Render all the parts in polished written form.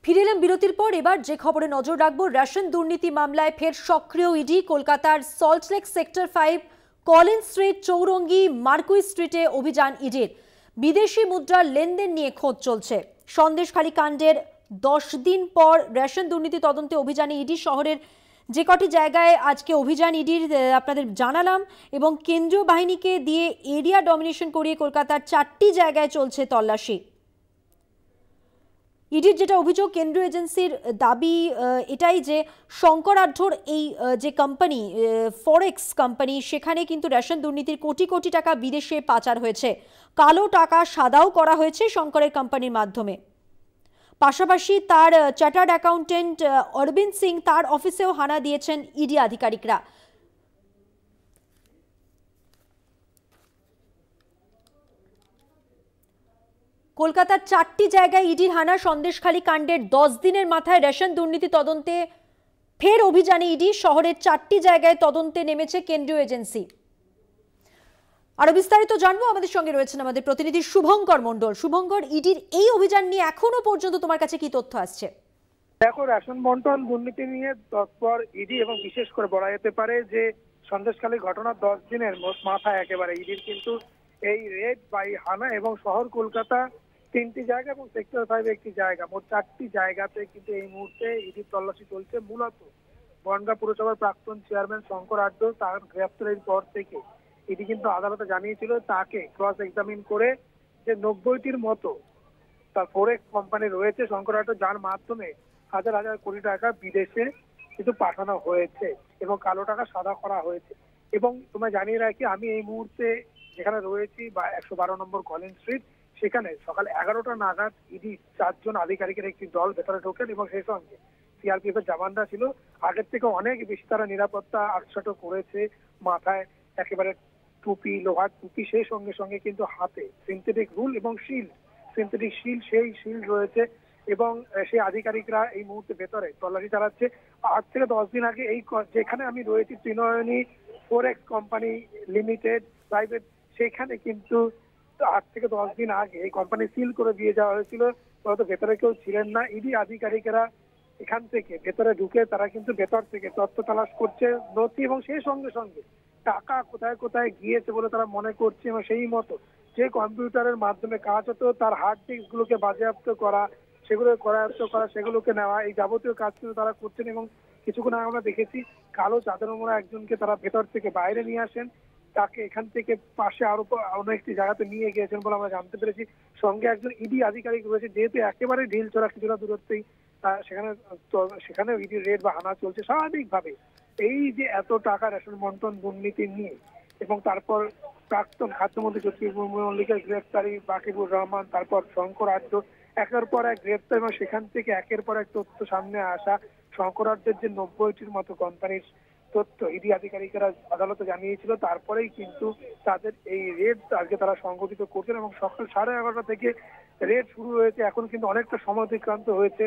ফিরে এলাম বিরতির পর। এবার যে খবরে নজর রাখবো, রেশন দুর্নীতি মামলায় ফের সক্রিয় ইডি। কলকাতার Salt Lake sector 5, Collins street, Chowringhee, marquee স্ট্রিটে অভিযান ইডির। বিদেশি মুদ্রার লেনদেন নিয়ে খোঁজ চলছে। সন্দেশখালী কাণ্ডের 10 দিন পর রেশন দুর্নীতি তদন্তে অভিযানে ইডি। শহরের যে কটি জায়গায় আজকে অভিযান ইডির আপনাদের জানালাম, এবং কেন্দ্রীয় বাহিনীকে দিয়ে এরিয়া ডমিনেশন করিয়ে কলকাতার 4টি জায়গায় চলছে তল্লাশি। ইডির যেটা অভিযোগ, কেন্দ্রীয় এজেন্সির দাবি এটাই যে শঙ্কর আঢ্যর এই যে কোম্পানি, ফরেক্স কোম্পানি, সেখানে কিন্তু রেশন দুর্নীতির কোটি কোটি টাকা বিদেশে পাচার হয়েছে। কালো টাকা সাদাও করা হয়েছে শঙ্করের কোম্পানির মাধ্যমে। পাশাপাশি তার চার্টার্ড অ্যাকাউন্টেন্ট অরবিন্দ সিং, তার অফিসেও হানা দিয়েছেন ইডি আধিকারিকরা। কলকাতার 4টি জায়গায় ইডির হানা। সন্দেশখালী কাণ্ডের 10 দিনের মাথায় রেশন দুর্নীতি তদন্তে ফের অভিযানে ইডি। শহরের 4টি জায়গায় তদন্তে নেমেছে কেন্দ্রীয় এজেন্সি। আরো বিস্তারিত জানবো, আমাদের সঙ্গে রয়েছেন আমাদের প্রতিনিধি শুভঙ্কর মণ্ডল। শুভঙ্কর, ইডির এই অভিযান নিয়ে এখনো পর্যন্ত তোমার কাছে কি তথ্য আসছে? দেখো, রেশন বন্টন দুর্নীতি নিয়ে তৎপর ইডি, এবং বিশেষ করে বলা যেতে পারে যে সন্দেশখালী ঘটনার 10 দিনের মাথায় একেবারে ইডির কিন্তু এই রেড বাই হানা এবং শহর কলকাতা 3টি জায়গা এবং সেক্টর 5 একটি জায়গা, মোট 4টি জায়গাতে কিন্তু এই মুহূর্তে ইডির তল্লাশি চলছে। মূলত বনগাঁ পুরসভার প্রাক্তন চেয়ারম্যান শঙ্কর আঢ্য, তার গ্রেফতারের পর থেকে ইডি কিন্তু আদালতে জানিয়েছিল তাকে ক্রস এক্সামিন করে যে 90টির মতো তার ফরেক্স কোম্পানি রয়েছে শঙ্কর আঢ্য, যার মাধ্যমে হাজার হাজার কোটি টাকা বিদেশে কিন্তু পাঠানো হয়েছে এবং কালো টাকা সাদা করা হয়েছে। এবং তোমরা জানিয়ে রাখি, আমি এই মুহূর্তে যেখানে রয়েছি বা 112 নম্বর কলিন্স স্ট্রিট, সেখানে সকাল 11টা নাগাদ ইডি 4 জন আধিকারিকের একটি দল ভেতরে ঢোকেন এবং সেই সঙ্গে সিআরপিএফ এর জওয়ানরা ছিল। আগের থেকে অনেক বেশি তারা নিরাপত্তা আটসাটো করেছে, মাথায় একেবারে টুপি, লোহার টুপি, সেই সঙ্গে সঙ্গে কিন্তু হাতে সিনথেটিক রুল এবং শিল্ড, সিনথেটিক শিল্ড, সেই শিল্ড রয়েছে। এবং সেই আধিকারিকরা এই মুহূর্তে ভেতরে তল্লাশি চালাচ্ছে। আজ থেকে 10 দিন আগে এই যেখানে আমি রয়েছি, ত্রিনয়নী ফরেক্স কোম্পানি লিমিটেড প্রাইভেট, সেখানে কিন্তু 8 থেকে 10 দিন আগে এই কোম্পানি সিল করে দিয়ে যাওয়া হয়েছিল। হয়তো ভেতরে কেউ ছিলেন না। ইডি আধিকারিকেরা এখান থেকে ভেতরে ঢুকে তারা কিন্তু ভেতর থেকে তথ্য তালাশ করছে, নথি, এবং সেই সঙ্গে সঙ্গে টাকা কোথায় কোথায় গিয়েছে বলে তারা মনে করছে, এবং সেই মতো যে কম্পিউটারের মাধ্যমে কাজ হতো তার হার্ড ডিস্ক গুলোকে বাজেয়াপ্ত করা, সেগুলো করায়ত্ত করা, সেগুলোকে নেওয়া, এই যাবতীয় কাজ কিন্তু তারা করছেন। এবং কিছুক্ষণ আগে আমরা দেখেছি কালো চাদর মোড়া একজনকে তারা ভেতর থেকে বাইরে নিয়ে আসেন, তাকে এখান থেকে পাশে আরো অন্য একটি জায়গাতে নিয়ে গিয়েছেন বলে আমরা জানতে পেরেছি। সঙ্গে একজন ইডি আধিকারিক রয়েছে, যেহেতু একেবারে ঢিল ছড়া কিছুটা দূরত্বেই সেখানে ইডি রেড বা হানা চলছে স্বাভাবিকভাবে। এই যে এত টাকা রেশন বন্টন দুর্নীতি নিয়ে, এবং তারপর প্রাক্তন খাদ্যমন্ত্রী জ্যোতির্ময় মল্লিকের গ্রেফতারি, বাকিবুর রহমান, তারপর শঙ্কর আঢ্য, একের পর এক গ্রেফতার, এবং সেখান থেকে একের পর এক তথ্য সামনে আসা। শঙ্কর আঢ্যের যে 90টির মতো কোম্পানির তথ্য ইডি আধিকারিকেরা আদালতে জানিয়েছিল, তারপরেই কিন্তু তাদের এই রেড আজকে তারা সংগঠিত করছেন এবং সকাল 11:30 থেকে রেড শুরু হয়েছে। এখন কিন্তু অনেকটা সময় অতিক্রান্ত হয়েছে।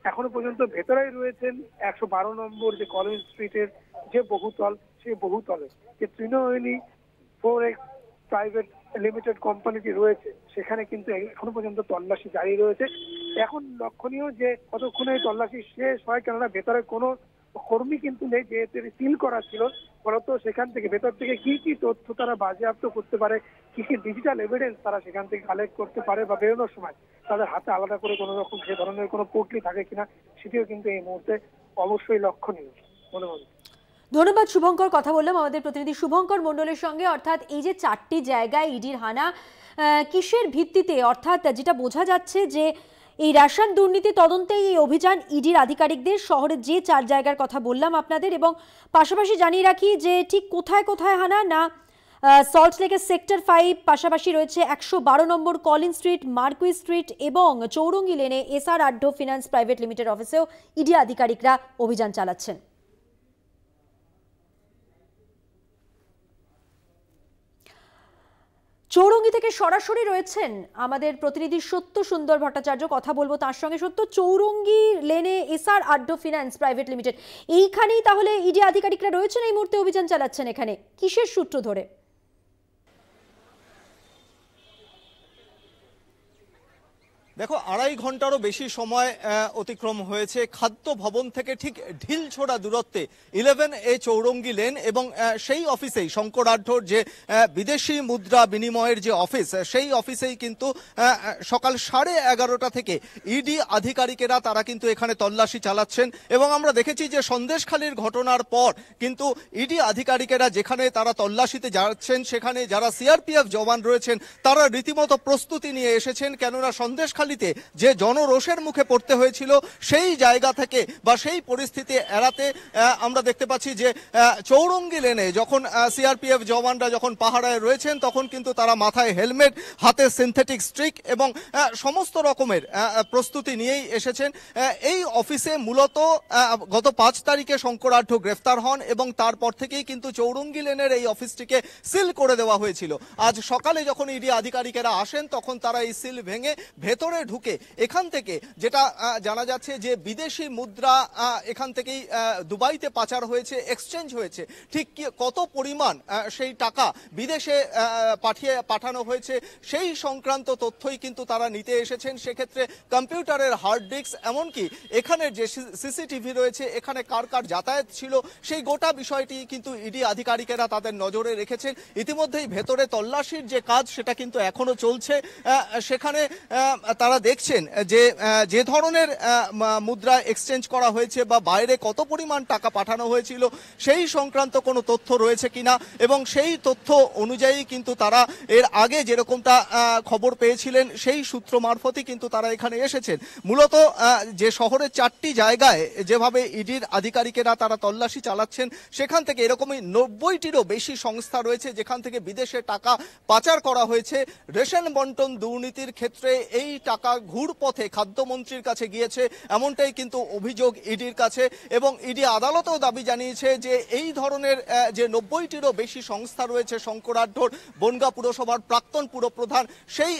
এখনো পর্যন্ত ভেতরেই রয়েছেন 112 নম্বর যে কলেজ স্ট্রিটের যে বহুতল, সেই বহুতলে যে ত্রিনয়নী ফরেক্স প্রাইভেট লিমিটেড কোম্পানিটি রয়েছে, সেখানে কিন্তু এখনো পর্যন্ত তল্লাশি জারি রয়েছে। এখন লক্ষণীয় যে কতক্ষণে তল্লাশি শেষ হয়, কেননা ভেতরে কোনো কর্মী কিন্তু নেই, যেহেতু সিল করা ছিল। ফলত সেখান থেকে ভেতর থেকে কি কি তথ্য তারা বাজেয়াপ্ত করতে পারে, কি কি ডিজিটাল এভিডেন্স তারা সেখান থেকে কালেক্ট করতে পারে, বা বেরোনোর সময় তাদের হাতে আলাদা করে কোনো রকম সে ধরনের কোনো পোটলি থাকে কিনা, সেটিও কিন্তু এই মুহূর্তে অবশ্যই লক্ষণীয় মনে হয়। ধন্যবাদ শুভঙ্কর। কথা বললাম আমাদের প্রতিনিধি শুভঙ্কর মণ্ডলের সঙ্গে। অর্থাৎ এই যে 4টি জায়গায় ইডির হানা, কিসের ভিত্তিতে? অর্থাৎ যেটা বোঝা যাচ্ছে যে এই রেশন দুর্নীতি তদন্তে এই অভিযান ইডির আধিকারিকদের। শহরের যে 4 জায়গার কথা বললাম আপনাদের, এবং পাশাপাশি জানিয়ে রাখি যে ঠিক কোথায় কোথায় হানা না, সল্টলেকের সেক্টর 5, পাশাপাশি রয়েছে 112 নম্বর কলিন্স স্ট্রিট, মার্কুই স্ট্রিট এবং চৌরঙ্গি লেনে SR Adhya finance private limited অফিসেও ইডি আধিকারিকরা অভিযান চালাচ্ছেন। চৌরঙ্গি থেকে সরাসরি রয়েছেন আমাদের প্রতিনিধি সত্য সুন্দর ভট্টাচার্য। কথা বলবো তার সঙ্গে। সত্য, চৌরঙ্গি লেনে SR Adhya finance private limited, এইখানেই তাহলে ইডি আধিকারিকরা রয়েছেন, এই মুহূর্তে অভিযান চালাচ্ছেন এখানে, কিসের সূত্র ধরে? দেখো, 2.5 ঘন্টারও বেশি সময় অতিক্রম হয়েছে। খাদ্য ভবন থেকে ঠিক ঢিলছোড়া দূরত্বে 11A চৌরঙ্গি লেন এবং সেই অফিসেই শঙ্কর আঢ্যর যে বিদেশি মুদ্রা বিনিময়ের যে অফিস, সেই অফিসেই কিন্তু সকাল 11:30 থেকে ইডি আধিকারিকেরা তারা কিন্তু এখানে তল্লাশি চালাচ্ছেন। এবং আমরা দেখেছি যে সন্দেশখালীর ঘটনার পর কিন্তু ইডি আধিকারিকেরা যেখানে তারা তল্লাশিতে যাচ্ছেন সেখানে যারা সিআরপিএফ জওয়ান রয়েছেন তারা রীতিমতো প্রস্তুতি নিয়ে এসেছেন, কেননা সন্দেশখালীতে যে জনরোষের মুখে পড়তে হয়েছিল সেই জায়গা থেকে বা সেই পরিস্থিতি এড়াতে আমরা দেখতে পাচ্ছি যে চৌরঙ্গি লেনে যখন সিআরপিএফ জওয়ানরা যখন পাহারায় রয়েছেন তখন কিন্তু তারা মাথায় হেলমেট, হাতে সিনথেটিক স্ট্রিক এবং সমস্ত রকমের প্রস্তুতি নিয়েই এসেছেন। এই অফিসে মূলত গত 5 তারিখে শঙ্কর আঢ্য গ্রেফতার হন এবং তারপর থেকেই কিন্তু চৌরঙ্গি লেনের এই অফিসটিকে সিল করে দেওয়া হয়েছিল। আজ সকালে যখন ইডি আধিকারিকেরা আসেন তখন তারা এই সিল ভেঙে ভেতরে ঢুকে এখান থেকে যেটা জানা যাচ্ছে যে বিদেশি মুদ্রা এখান থেকেই দুবাইতে পাচার হয়েছে, এক্সচেঞ্জ হয়েছে, ঠিক কত পরিমাণ সেই টাকা বিদেশে পাঠানো হয়েছে সেই সংক্রান্ত তথ্যই কিন্তু তারা নিতে এসেছেন। সেক্ষেত্রে কম্পিউটারের হার্ড ডিস্ক, এমনকি এখানের যে সিসিটিভি রয়েছে এখানে কার কার যাতায়াত ছিল সেই গোটা বিষয়টি কিন্তু ইডি আধিকারিকেরা তাদের নজরে রেখেছেন। ইতিমধ্যেই ভেতরে তল্লাশির যে কাজ সেটা কিন্তু এখনো চলছে। সেখানে তারা দেখছেন যে ধরনের মুদ্রা এক্সচেঞ্জ করা হয়েছে বা বাইরে কত পরিমাণ টাকা পাঠানো হয়েছিল সেই সংক্রান্ত কোনো তথ্য রয়েছে কিনা, এবং সেই তথ্য অনুযায়ী কিন্তু তারা এর আগে যেরকমটা খবর পেয়েছিলেন সেই সূত্র মারফতই কিন্তু তারা এখানে এসেছেন। মূলত যে শহরের 4টি জায়গায় যেভাবে ইডির আধিকারিকেরা তারা তল্লাশি চালাচ্ছেন সেখান থেকে এরকমই 90টিরও বেশি সংস্থা রয়েছে যেখান থেকে বিদেশে টাকা পাচার করা হয়েছে। রেশন বন্টন দুর্নীতির ক্ষেত্রে এই টাকা ঘুরপথে খাদ্যমন্ত্রীর কাছে গিয়েছে, এমনটাই কিন্তু অভিযোগ ইডির কাছে। এবং ইডি আদালতেও দাবি জানিয়েছে যে এই ধরনের যে 90টিরও বেশি সংস্থা রয়েছে, শঙ্কর আঢ্যর বনগাঁ পুরসভার প্রাক্তন পুরপ্রধান, সেই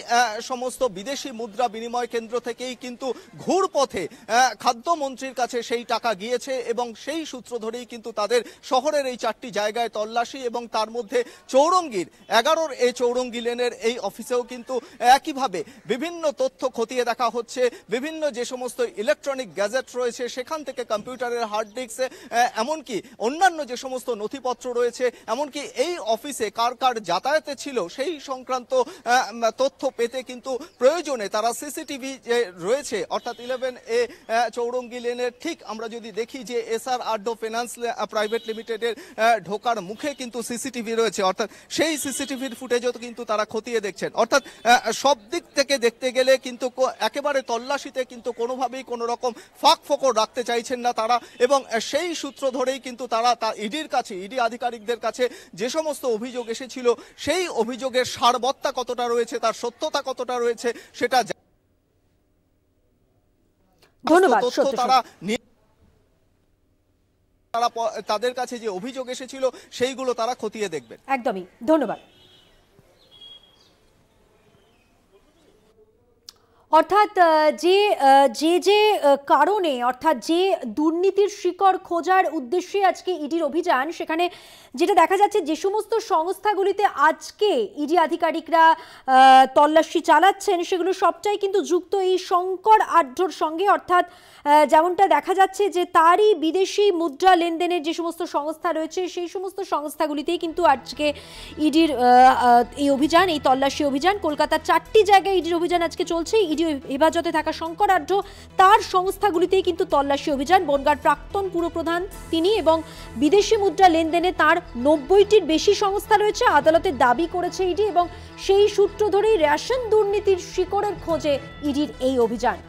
সমস্ত বিদেশি মুদ্রা বিনিময় কেন্দ্র থেকেই কিন্তু ঘুরপথে খাদ্যমন্ত্রীর কাছে সেই টাকা গিয়েছে এবং সেই সূত্র ধরেই কিন্তু তাদের শহরের এই 4টি জায়গায় তল্লাশি। এবং তার মধ্যে চৌরঙ্গির 11A চৌরঙ্গি লেনের এই অফিসেও কিন্তু একইভাবে বিভিন্ন তথ্য খতিয়ে দেখা হচ্ছে। বিভিন্ন যে সমস্ত ইলেকট্রনিক গ্যাজেট রয়েছে সেখান থেকে কম্পিউটারের হার্ড ডিস্ক, এমনকি অন্যান্য যে সমস্ত নথিপত্র রয়েছে, এমনকি এই অফিসে কার কার যাতায়াতে ছিল সেই সংক্রান্ত তথ্য পেতে কিন্তু প্রয়োজনে তারা সিসিটিভি যে রয়েছে অর্থাৎ 11A চৌরঙ্গি লেনের ঠিক আমরা যদি দেখি যে এসআর আঢ্য ফিনান্স প্রাইভেট লিমিটেডের ঢোকার মুখে কিন্তু সিসিটিভি রয়েছে, অর্থাৎ সেই সিসিটিভির ফুটেজও কিন্তু তারা খতিয়ে দেখছেন। অর্থাৎ সব দিক থেকে দেখতে গেলে কিন্তু একেবারে তল্লাশিতে কিন্তু কোনোভাবেই কোনো রকম ফাঁক ফোকর রাখতে চাইছেন না তারা। এবং সেই সূত্র ধরেই কিন্তু তারা ইডির কাছে, ইডি আধিকারিকদের কাছে যে সমস্ত অভিযোগ এসেছিল সেই অভিযোগের সারবত্তা কতটা রয়েছে, তার সত্যতা কতটা রয়েছে সেটা ধন্যবাদ। তাদের কাছে যে অভিযোগ এসেছিল সেইগুলো তারা খতিয়ে দেখবেন। একদমই ধন্যবাদ। অর্থাৎ যে কারণে, অর্থাৎ যে দুর্নীতির শিকড় খোঁজার উদ্দেশ্যে আজকে ইডির অভিযান, সেখানে যেটা দেখা যাচ্ছে যে সমস্ত সংস্থাগুলিতে আজকে ইডি আধিকারিকরা তল্লাশি চালাচ্ছেন সেগুলো সবটাই কিন্তু যুক্ত এই শঙ্কর আঢ্যর সঙ্গে। অর্থাৎ যেমনটা দেখা যাচ্ছে যে তারই বিদেশি মুদ্রা লেনদেনের যে সমস্ত সংস্থা রয়েছে সেই সমস্ত সংস্থাগুলিতেই কিন্তু আজকে ইডির এই অভিযান, এই তল্লাশি অভিযান। কলকাতার 4টি জায়গায় ইডির অভিযান আজকে চলছে। ইডি হেফাজতে থাকা শঙ্কর আঢ্য তার সংস্থাগুলিতেই কিন্তু তল্লাশি অভিযান। বনগাঁর প্রাক্তন পুরপ্রধান তিনি, এবং বিদেশি মুদ্রা লেনদেনে তার 90টির বেশি সংস্থা রয়েছে আদালতে দাবি করেছে ইডি। এবং সেই সূত্র ধরেই রেশন দুর্নীতির শিকড়ের খোঁজে ইডির এই অভিযান।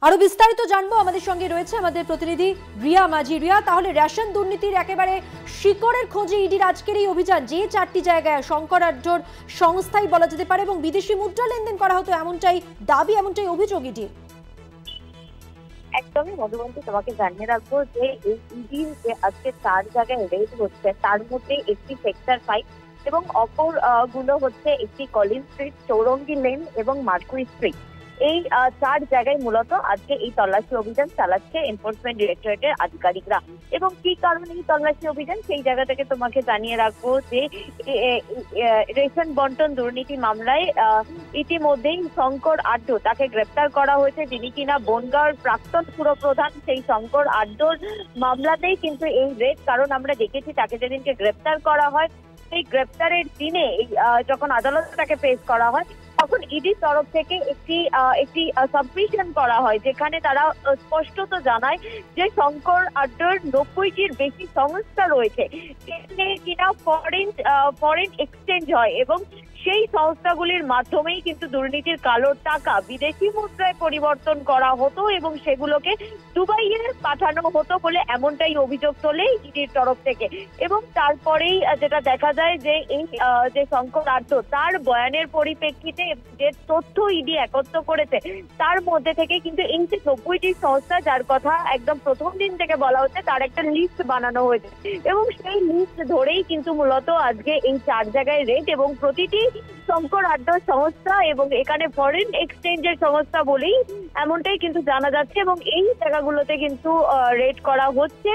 আরো বিস্তারিত জানবো, আমাদের সঙ্গে রয়েছে আমাদের প্রতিনিধি রিয়া মাঝি। রিয়া, তাহলে রেশন দুর্নীতির একেবারে শিকড়ের খোঁজে ইডির আজকের এই অভিযান, যে 4টি জায়গায় শঙ্কর আঢ্যর সংস্থাই বলা যেতে পারে এবং বিদেশি মুদ্রা লেনদেন করা হতো এমনটাই দাবি, এমনটাই অভিযোগ ইডির। একদমই মধুবন্তী, তোমাকে জানিয়ে রাখবো যে এই ইডির যে আজকে 4 জায়গায় রেড হচ্ছে তার মধ্যে একটি সেক্টর 5 এবং অপর গুলো হচ্ছে একটি কলিন স্ট্রিট, চৌরঙ্গি লেন এবং মার্কুরি স্ট্রিট। এই 4 জায়গায় মূলত আজকে এই তল্লাশি অভিযান চালাচ্ছে এনফোর্সমেন্ট ডিরেক্টরেটের আধিকারিকরা। এবং কি কারণে এই তল্লাশি অভিযান, সেই জায়গা থেকে তোমাকে জানিয়ে রাখবো যে রেশন বন্টন দুর্নীতি মামলায় ইতিমধ্যেই শঙ্কর আড্ড তাকে গ্রেপ্তার করা হয়েছে, যিনি কিনা বনগাঁর প্রাক্তন পুরপ্রধান। সেই শঙ্কর আড্ডর মামলাতেই কিন্তু এই রেড, কারণ আমরা দেখেছি তাকে যেদিনকে গ্রেপ্তার করা হয় সেই গ্রেপ্তারের দিনে যখন আদালতে তাকে পেশ করা হয় তখন ইডির তরফ থেকে একটি সাবমিশন করা হয়, যেখানে তারা স্পষ্টত জানায় যে শঙ্কর আড্ডর 90টির বেশি সংস্থা রয়েছে যেখানে কিনা ফরেন এক্সচেঞ্জ হয় এবং সেই সংস্থাগুলির মাধ্যমেই কিন্তু দুর্নীতির কালো টাকা বিদেশি মুদ্রায় পরিবর্তন করা হতো এবং সেগুলোকে দুবাইয়ে পাঠানো হতো বলে এমনটাই অভিযোগ তোলে ইডির তরফ থেকে। এবং তারপরেই যেটা দেখা যায় যে এই যে শঙ্কর আড্ড তার বয়ানের পরিপ্রেক্ষিতে যে তথ্য ইডি একত্র করেছে তার মধ্যে থেকে কিন্তু এই যে 90টি সংস্থা যার কথা একদম প্রথম দিন থেকে বলা হচ্ছে তার একটা লিস্ট বানানো হয়েছে এবং সেই লিস্ট ধরেই কিন্তু মূলত আজকে এই 4 জায়গায় রেড এবং প্রতিটি শঙ্কর আড্ডার সংস্থা এবং এখানে ফরেন এক্সচেঞ্জের সংস্থা বলেই এমনটাই কিন্তু জানা যাচ্ছে এবং এই জায়গাগুলোতে কিন্তু রেড করা হচ্ছে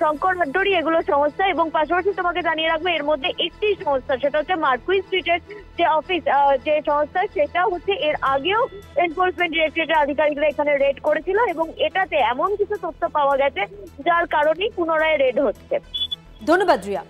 শঙ্কর আড্ডারই এগুলো সংস্থা। এবং পাশাপাশি তোমাকে জানিয়ে রাখবো এর মধ্যে একটি সংস্থা, সেটা হচ্ছে মার্কুইস স্ট্রিটের যে অফিস, যে সংস্থা সেটা হচ্ছে এর আগেও এনফোর্সমেন্ট ডিরেক্টরেটের আধিকারিকরা এখানে রেড করেছিল এবং এটাতে এমন কিছু তথ্য পাওয়া গেছে যার কারণেই পুনরায় রেড হচ্ছে। ধন্যবাদ রিয়া।